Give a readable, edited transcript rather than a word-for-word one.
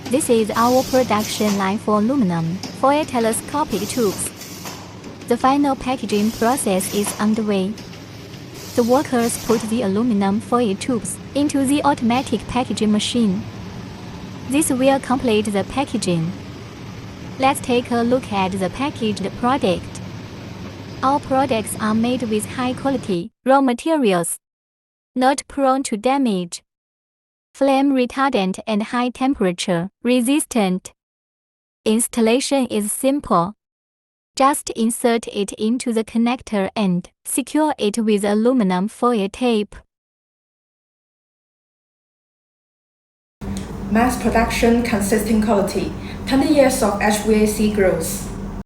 This is our production line for aluminum foil telescopic tubes. The final packaging process is underway. The workers put the aluminum foil tubes into the automatic packaging machine. This will complete the packaging. Let's take a look at the packaged product. Our products are made with high-quality raw materials, not prone to damage, flame retardant and high-temperature resistant. Installation is simple. Just insert it into the connector and secure it with aluminum foil tape. Mass production consistent quality, 20 years of HVAC growth.